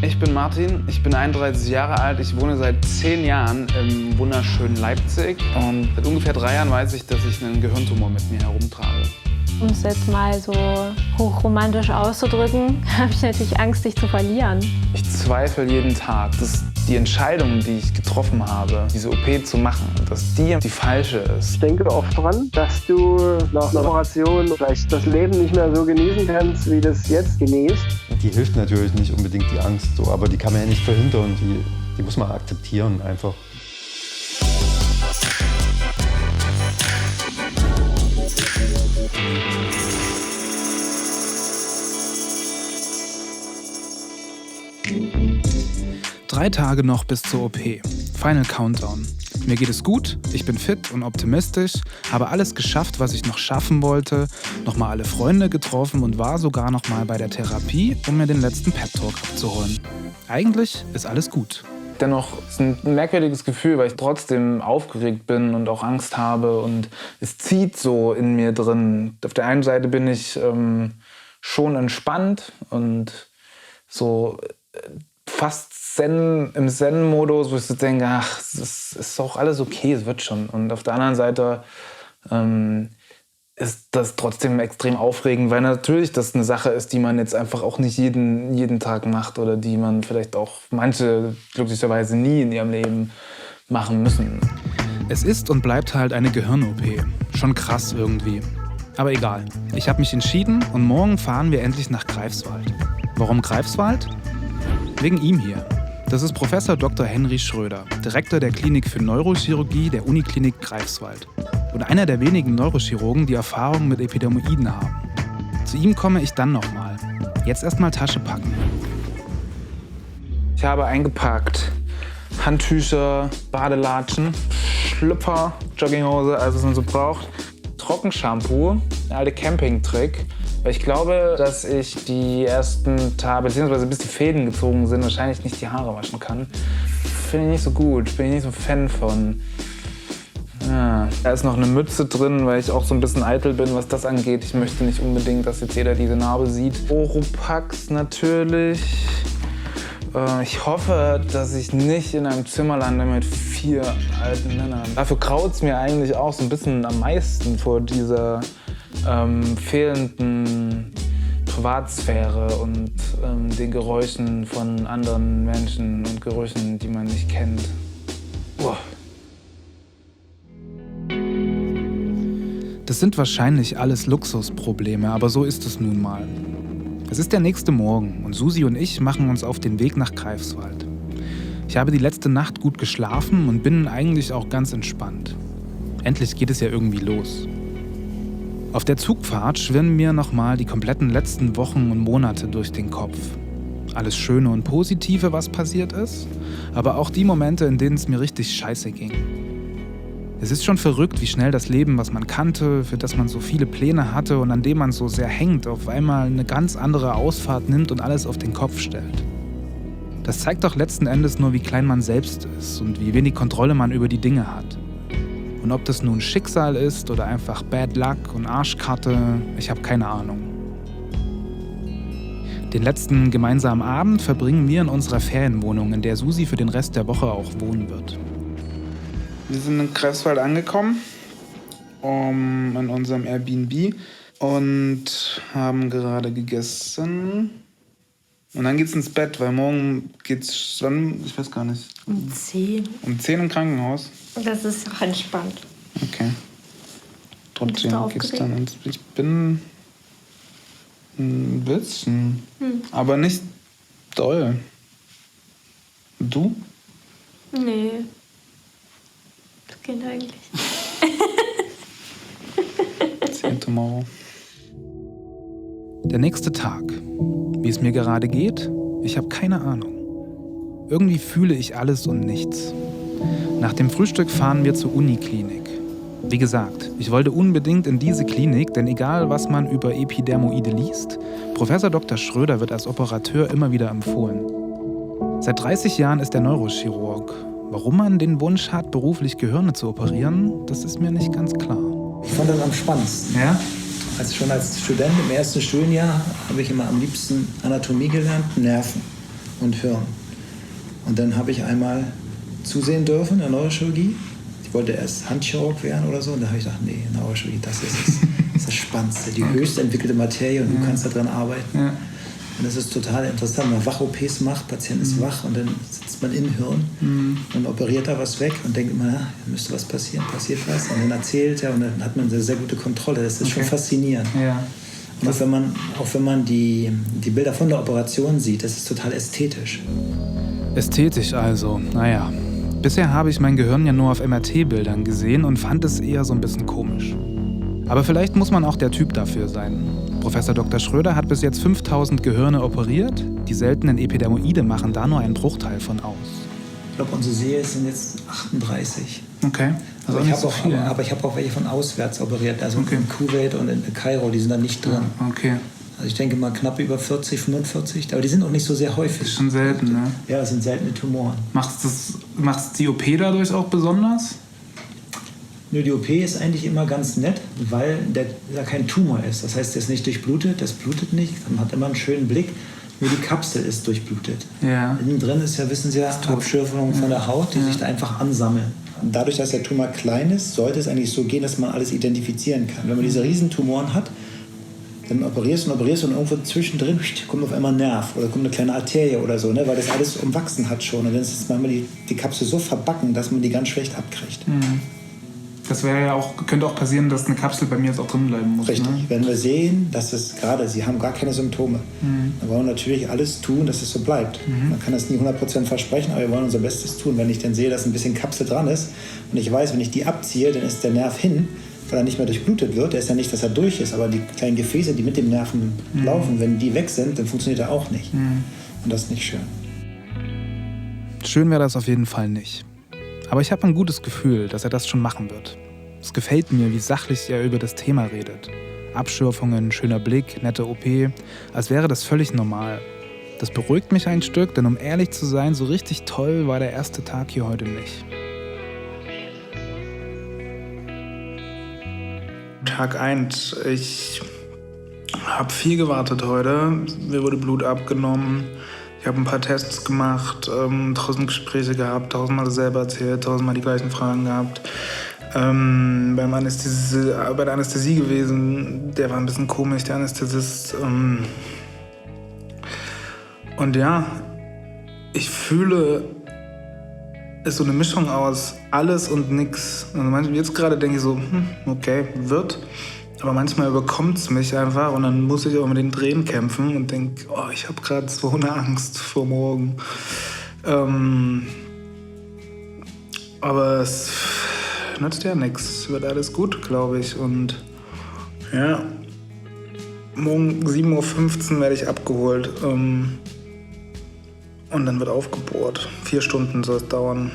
Ich bin Martin, ich bin 31 Jahre alt, ich wohne seit 10 Jahren im wunderschönen Leipzig und seit ungefähr 3 Jahren weiß ich, dass ich einen Gehirntumor mit mir herumtrage. Um es jetzt mal so hochromantisch auszudrücken, habe ich natürlich Angst, dich zu verlieren. Ich zweifle jeden Tag, dass die Entscheidung, die ich getroffen habe, diese OP zu machen, dass die falsche ist. Ich denke oft dran, dass du nach einer Operation vielleicht das Leben nicht mehr so genießen kannst, wie du es jetzt genießt. Die hilft natürlich nicht unbedingt, die Angst, so, aber die kann man ja nicht verhindern, die muss man akzeptieren einfach. Drei Tage noch bis zur OP. Final Countdown. Mir geht es gut, ich bin fit und optimistisch, habe alles geschafft, was ich noch schaffen wollte, nochmal alle Freunde getroffen und war sogar nochmal bei der Therapie, um mir den letzten Pep-Talk abzuholen. Eigentlich ist alles gut. Dennoch ist es ein merkwürdiges Gefühl, weil ich trotzdem aufgeregt bin und auch Angst habe und es zieht so in mir drin. Auf der einen Seite bin ich schon entspannt und so fast im Zen-Modus, wo ich so denke, ach, es ist doch alles okay, es wird schon. Und auf der anderen Seite ist das trotzdem extrem aufregend, weil natürlich das eine Sache ist, die man jetzt einfach auch nicht jeden Tag macht oder die man vielleicht auch manche glücklicherweise nie in ihrem Leben machen müssen. Es ist und bleibt halt eine Gehirn-OP. Schon krass irgendwie. Aber egal. Ich habe mich entschieden und morgen fahren wir endlich nach Greifswald. Warum Greifswald? Wegen ihm hier. Das ist Professor Dr. Henry Schröder, Direktor der Klinik für Neurochirurgie der Uniklinik Greifswald. Und einer der wenigen Neurochirurgen, die Erfahrung mit Epidermoiden haben. Zu ihm komme ich dann nochmal. Jetzt erstmal Tasche packen. Ich habe eingepackt Handtücher, Badelatschen, Schlüpfer, Jogginghose, alles was man so braucht. Trockenshampoo, der alte Campingtrick. Weil ich glaube, dass ich die ersten Tage, beziehungsweise bis die Fäden gezogen sind, wahrscheinlich nicht die Haare waschen kann. Finde ich nicht so gut, bin ich nicht so Fan von. Ja. Da ist noch eine Mütze drin, weil ich auch so ein bisschen eitel bin, was das angeht. Ich möchte nicht unbedingt, dass jetzt jeder diese Narbe sieht. Oropax natürlich. Ich hoffe, dass ich nicht in einem Zimmer lande mit 4 alten Männern. Dafür kraut's mir eigentlich auch so ein bisschen am meisten vor dieser fehlenden Privatsphäre und den Geräuschen von anderen Menschen und Gerüchen, die man nicht kennt. Boah. Das sind wahrscheinlich alles Luxusprobleme, aber so ist es nun mal. Es ist der nächste Morgen und Susi und ich machen uns auf den Weg nach Greifswald. Ich habe die letzte Nacht gut geschlafen und bin eigentlich auch ganz entspannt. Endlich geht es ja irgendwie los. Auf der Zugfahrt schwirren mir nochmal die kompletten letzten Wochen und Monate durch den Kopf. Alles Schöne und Positive, was passiert ist, aber auch die Momente, in denen es mir richtig scheiße ging. Es ist schon verrückt, wie schnell das Leben, was man kannte, für das man so viele Pläne hatte und an dem man so sehr hängt, auf einmal eine ganz andere Ausfahrt nimmt und alles auf den Kopf stellt. Das zeigt doch letzten Endes nur, wie klein man selbst ist und wie wenig Kontrolle man über die Dinge hat. Und ob das nun Schicksal ist oder einfach Bad Luck und Arschkarte, ich habe keine Ahnung. Den letzten gemeinsamen Abend verbringen wir in unserer Ferienwohnung, in der Susi für den Rest der Woche auch wohnen wird. Wir sind in Greifswald angekommen, in unserem Airbnb und haben gerade gegessen. Und dann geht's ins Bett, weil morgen geht's schon, ich weiß gar nicht. Um 10. Um 10 im Krankenhaus? Das ist auch entspannt. Okay. Trotzdem geht's aufgeregt? dann. Ich bin ein bisschen, aber nicht doll. Du? Nee. Das geht eigentlich. See you tomorrow. Der nächste Tag. Wie es mir gerade geht, ich habe keine Ahnung. Irgendwie fühle ich alles und nichts. Nach dem Frühstück fahren wir zur Uniklinik. Wie gesagt, ich wollte unbedingt in diese Klinik, denn egal was man über Epidermoide liest, Professor Dr. Schröder wird als Operateur immer wieder empfohlen. Seit 30 Jahren ist er Neurochirurg. Warum man den Wunsch hat, beruflich Gehirne zu operieren, das ist mir nicht ganz klar. Ich fand das am spannendsten. Ja? Schon als Student im ersten Studienjahr habe ich immer am liebsten Anatomie gelernt, Nerven. und Hirn. Und dann habe ich einmal zusehen dürfen in der Neurochirurgie. Ich wollte erst Handchirurg werden oder so. Und da habe ich gedacht, nee, Neurochirurgie, das ist es. Das ist das Spannendste, die höchst entwickelte Materie und du kannst daran arbeiten. Ja. Und das ist total interessant. Wenn man Wach-OPs macht, Patient ist wach und dann sitzt man im Hirn und operiert da was weg und denkt immer, da müsste was passieren, passiert was. Und dann erzählt er und dann hat man eine sehr gute Kontrolle. Das ist schon faszinierend. Ja. Und auch wenn man die Bilder von der Operation sieht, das ist total ästhetisch. Ästhetisch also, naja. Bisher habe ich mein Gehirn ja nur auf MRT-Bildern gesehen und fand es eher so ein bisschen komisch. Aber vielleicht muss man auch der Typ dafür sein. Professor Dr. Schröder hat bis jetzt 5000 Gehirne operiert. Die seltenen Epidermoide machen da nur einen Bruchteil von aus. Ich glaube, unsere Serie sind jetzt 38. Okay. Also aber ich habe auch welche von auswärts operiert. Also in Kuwait und in Kairo, die sind da nicht drin. Okay. Also ich denke mal knapp über 40, 45. Aber die sind auch nicht so sehr häufig. Das ist schon selten, ne? Ja, das sind seltene Tumoren. Macht's die OP dadurch auch besonders? Nur die OP ist eigentlich immer ganz nett, weil da kein Tumor ist. Das heißt, der ist nicht durchblutet, das blutet nicht, man hat immer einen schönen Blick. Nur die Kapsel ist durchblutet. Ja. Innen drin ist ja, wissen Sie ja, Abschürfungen von der Haut, die sich da einfach ansammeln. Und dadurch, dass der Tumor klein ist, sollte es eigentlich so gehen, dass man alles identifizieren kann. Wenn man diese Riesentumoren hat, dann operierst und irgendwo zwischendrin kommt auf einmal ein Nerv oder kommt eine kleine Arterie oder so, ne? Weil das alles umwachsen hat schon. Und dann ist manchmal die Kapsel so verbacken, dass man die ganz schlecht abkriegt. Mhm. Das könnte auch passieren, dass eine Kapsel bei mir jetzt auch drin bleiben muss. Richtig. Ne? Wenn wir sehen, dass Sie haben gar keine Symptome, dann wollen wir natürlich alles tun, dass es so bleibt. Man kann das nie 100% versprechen, aber wir wollen unser Bestes tun. Wenn ich dann sehe, dass ein bisschen Kapsel dran ist und ich weiß, wenn ich die abziehe, dann ist der Nerv hin, weil er nicht mehr durchblutet wird. Der ist ja nicht, dass er durch ist, aber die kleinen Gefäße, die mit dem Nerven laufen, wenn die weg sind, dann funktioniert er auch nicht. Und das ist nicht schön. Schön wäre das auf jeden Fall nicht. Aber ich habe ein gutes Gefühl, dass er das schon machen wird. Es gefällt mir, wie sachlich er über das Thema redet. Abschürfungen, schöner Blick, nette OP, als wäre das völlig normal. Das beruhigt mich ein Stück, denn um ehrlich zu sein, so richtig toll war der erste Tag hier heute nicht. Tag 1. Ich habe viel gewartet heute. Mir wurde Blut abgenommen. Ich habe ein paar Tests gemacht, 1000 Gespräche gehabt, 1000-mal selber erzählt, 1000-mal die gleichen Fragen gehabt. Bei der Anästhesie gewesen, der war ein bisschen komisch, der Anästhesist. Und ja, ich fühle, es ist so eine Mischung aus alles und nix. Also jetzt gerade denke ich so, okay, wird. Aber manchmal überkommt es mich einfach und dann muss ich auch mit den Tränen kämpfen und denke, oh, ich habe gerade so eine Angst vor morgen. Aber es nützt ja nichts. Wird alles gut, glaube ich. Und ja, morgen 7:15 Uhr werde ich abgeholt. Und dann wird aufgebohrt. 4 Stunden soll es dauern.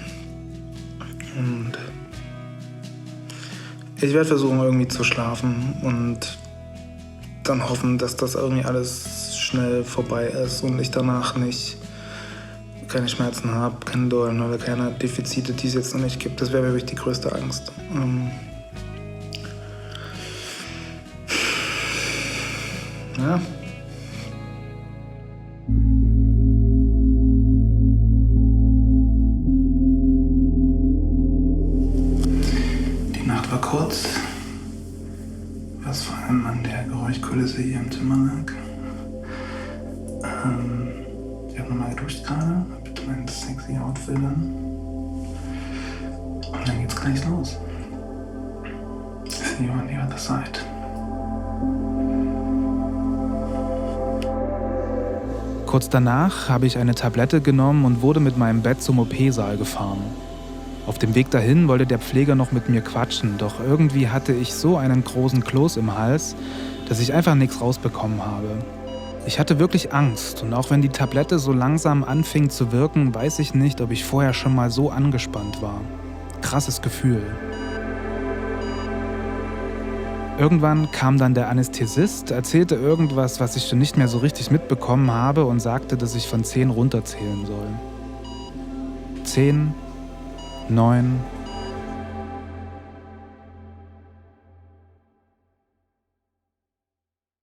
Und ich werde versuchen, irgendwie zu schlafen und dann hoffen, dass das irgendwie alles schnell vorbei ist und ich danach keine Schmerzen habe, keine Dollen oder keine Defizite, die es jetzt noch nicht gibt. Das wäre wirklich die größte Angst. Ja. War kurz, was vor allem an der Geräuschkulisse hier im Zimmer lag. Ich habe nochmal geduscht gerade, mit meinem sexy Outfit an. Und dann geht's gleich los. See you on the other side. Kurz danach habe ich eine Tablette genommen und wurde mit meinem Bett zum OP-Saal gefahren. Auf dem Weg dahin wollte der Pfleger noch mit mir quatschen, doch irgendwie hatte ich so einen großen Kloß im Hals, dass ich einfach nichts rausbekommen habe. Ich hatte wirklich Angst und auch wenn die Tablette so langsam anfing zu wirken, weiß ich nicht, ob ich vorher schon mal so angespannt war. Krasses Gefühl. Irgendwann kam dann der Anästhesist, erzählte irgendwas, was ich schon nicht mehr so richtig mitbekommen habe und sagte, dass ich von 10 runterzählen soll. 10, 9,